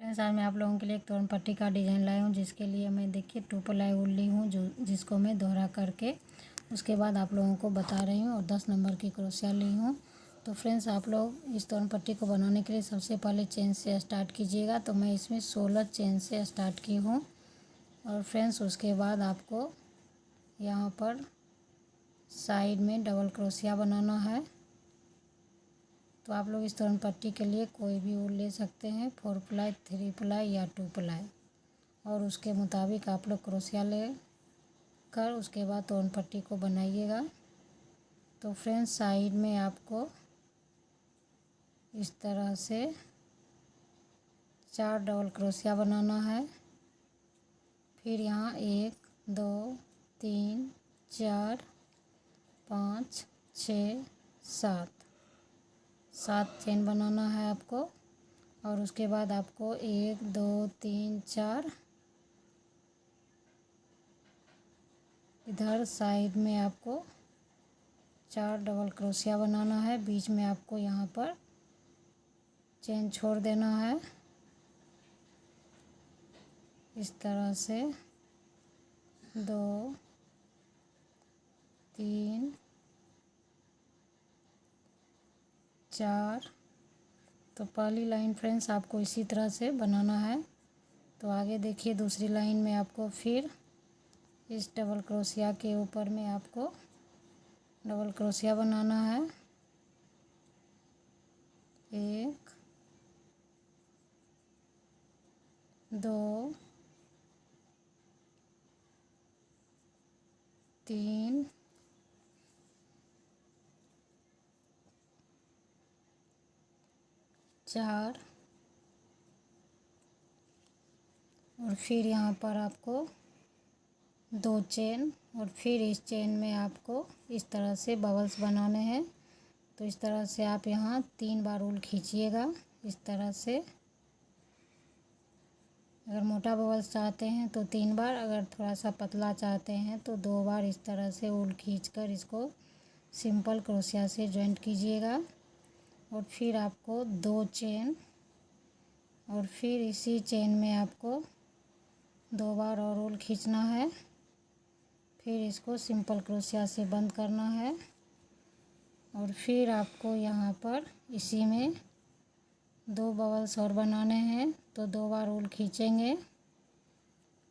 Friends, आज मैं आप लोगों के लिए एक तोरण पट्टी का डिज़ाइन लाई हूँ, जिसके लिए मैं देखिए 2 प्लाई ऊन ली हूँ, जिसको मैं दोहरा करके उसके बाद आप लोगों को बता रही हूँ, और 10 नंबर की क्रोशिया ली हूँ। तो फ्रेंड्स, आप लोग इस तोरण पट्टी को बनाने के लिए सबसे पहले चेन से स्टार्ट कीजिएगा। तो मैं इसमें 16 चेन से स्टार्ट की हूँ। और फ्रेंड्स, उसके बाद आपको यहाँ पर साइड में डबल क्रोशिया बनाना है। तो आप लोग इस तोरण पट्टी के लिए कोई भी ऊन ले सकते हैं, 4 प्लाई, 3 प्लाई या 2 प्लाई, और उसके मुताबिक आप लोग क्रोशिया ले कर उसके बाद तोरण पट्टी को बनाइएगा। तो फ्रेंड्स, साइड में आपको इस तरह से 4 डबल क्रोशिया बनाना है। फिर यहाँ 1 2 3 4 5 6 7 चेन बनाना है आपको। और उसके बाद आपको 1 2 3 4 इधर साइड में आपको 4 डबल क्रोशिया बनाना है। बीच में आपको यहाँ पर चेन छोड़ देना है इस तरह से। 2 3 4। तो पहली लाइन फ्रेंड्स आपको इसी तरह से बनाना है। तो आगे देखिए, दूसरी लाइन में आपको फिर इस डबल क्रोशिया के ऊपर में आपको डबल क्रोशिया बनाना है। 1 2 3 4। और फिर यहाँ पर आपको 2 चेन, और फिर इस चेन में आपको इस तरह से बबल्स बनाने हैं। तो इस तरह से आप यहाँ 3 बार ऊल खींचिएगा इस तरह से। अगर मोटा बबल्स चाहते हैं तो 3 बार, अगर थोड़ा सा पतला चाहते हैं तो 2 बार इस तरह से ऊल खींचकर इसको सिंपल क्रोशिया से जॉइंट कीजिएगा। और फिर आपको 2 चेन, और फिर इसी चेन में आपको 2 बार और ऊल खींचना है। फिर इसको सिंपल क्रोशिया से बंद करना है। और फिर आपको यहाँ पर इसी में 2 बबल्स और बनाने हैं। तो 2 बार ऊल खींचेंगे,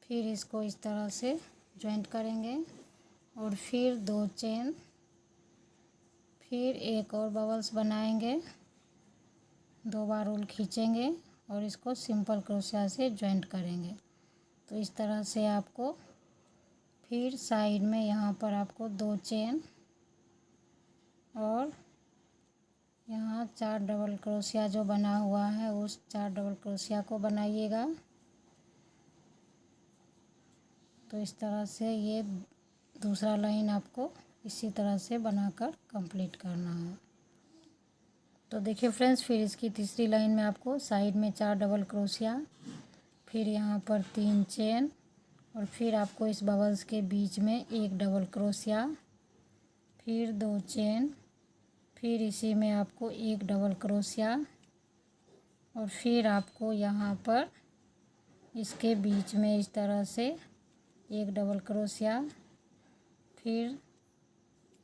फिर इसको इस तरह से जॉइंट करेंगे, और फिर 2 चेन, फिर एक और बबल्स बनाएंगे, 2 बार ऊल खींचेंगे और इसको सिंपल क्रोशिया से जॉइंट करेंगे। तो इस तरह से आपको फिर साइड में यहाँ पर आपको 2 चेन और यहाँ 4 डबल क्रोशिया जो बना हुआ है उस 4 डबल क्रोशिया को बनाइएगा। तो इस तरह से ये दूसरा लाइन आपको इसी तरह से बनाकर कंप्लीट करना है। तो देखिए फ्रेंड्स, फिर इसकी तीसरी लाइन में आपको साइड में 4 डबल क्रोशिया, फिर यहाँ पर 3 चेन, और फिर आपको इस बबल्स के बीच में 1 डबल क्रोशिया, फिर 2 चेन, फिर इसी में आपको 1 डबल क्रोशिया, और फिर आपको यहाँ पर इसके बीच में इस तरह से 1 डबल क्रोशिया, फिर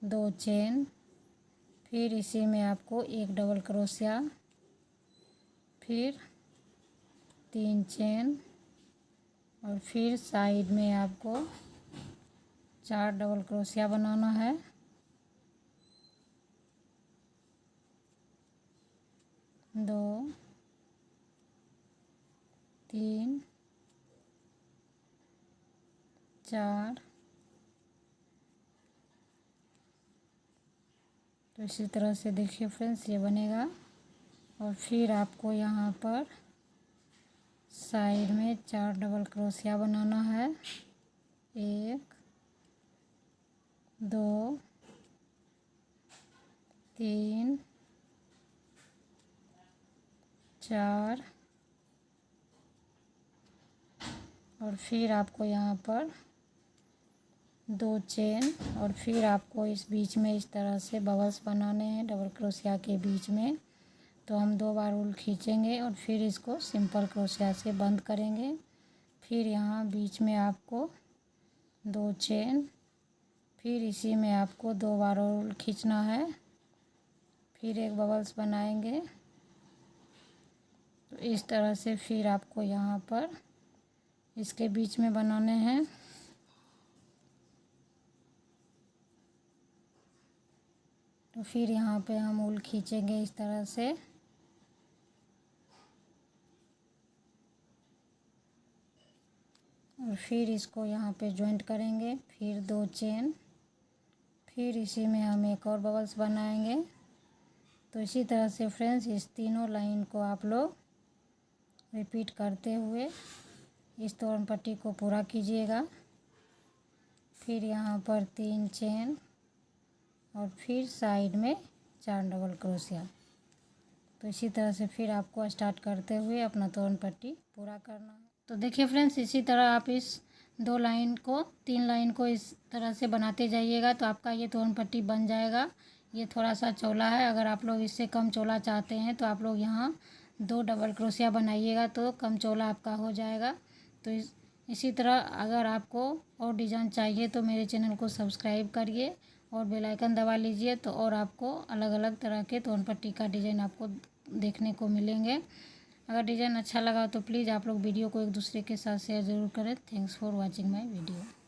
2 चेन, फिर इसी में आपको 1 डबल क्रोशिया, फिर 3 चेन, और फिर साइड में आपको 4 डबल क्रोशिया बनाना है। 2 3 4। तो इसी तरह से देखिए फ्रेंड्स, ये बनेगा। और फिर आपको यहाँ पर साइड में 4 डबल क्रोशिया बनाना है। 1 2 3 4। और फिर आपको यहाँ पर 2 चेन, और फिर आपको इस बीच में इस तरह से बबल्स बनाने हैं डबल क्रोशिया के बीच में। तो हम 2 बार ऊल खींचेंगे और फिर इसको सिंपल क्रोशिया से बंद करेंगे। फिर यहाँ बीच में आपको 2 चेन, फिर इसी में आपको 2 बार ऊल खींचना है, फिर एक बबल्स बनाएंगे। तो इस तरह से फिर आपको यहाँ पर इसके बीच में बनाने हैं। तो फिर यहाँ पे हम ऊल खींचेंगे इस तरह से। और फिर इसको यहाँ पे जॉइंट करेंगे, फिर 2 चेन, फिर इसी में हम एक और बबल्स बनाएंगे। तो इसी तरह से फ्रेंड्स इस तीनों लाइन को आप लोग रिपीट करते हुए इस तोरण पट्टी को पूरा कीजिएगा। फिर यहाँ पर 3 चेन और फिर साइड में 4 डबल क्रोशिया। तो इसी तरह से फिर आपको स्टार्ट करते हुए अपना तोरण पट्टी पूरा करना है। तो देखिए फ्रेंड्स, इसी तरह आप इस 2 लाइन को 3 लाइन को इस तरह से बनाते जाइएगा तो आपका ये तोरण पट्टी बन जाएगा। ये थोड़ा सा चौड़ा है, अगर आप लोग इससे कम चौड़ा चाहते हैं तो आप लोग यहाँ 2 डबल क्रोशिया बनाइएगा तो कम चौड़ा आपका हो जाएगा। तो इसी तरह अगर आपको और डिज़ाइन चाहिए तो मेरे चैनल को सब्सक्राइब करिए और बेल आइकन दबा लीजिए, तो और आपको अलग अलग तरह के तोरण पट्टी का डिज़ाइन आपको देखने को मिलेंगे। अगर डिज़ाइन अच्छा लगा तो प्लीज़ आप लोग वीडियो को एक दूसरे के साथ शेयर ज़रूर करें। Thanks for watching my video.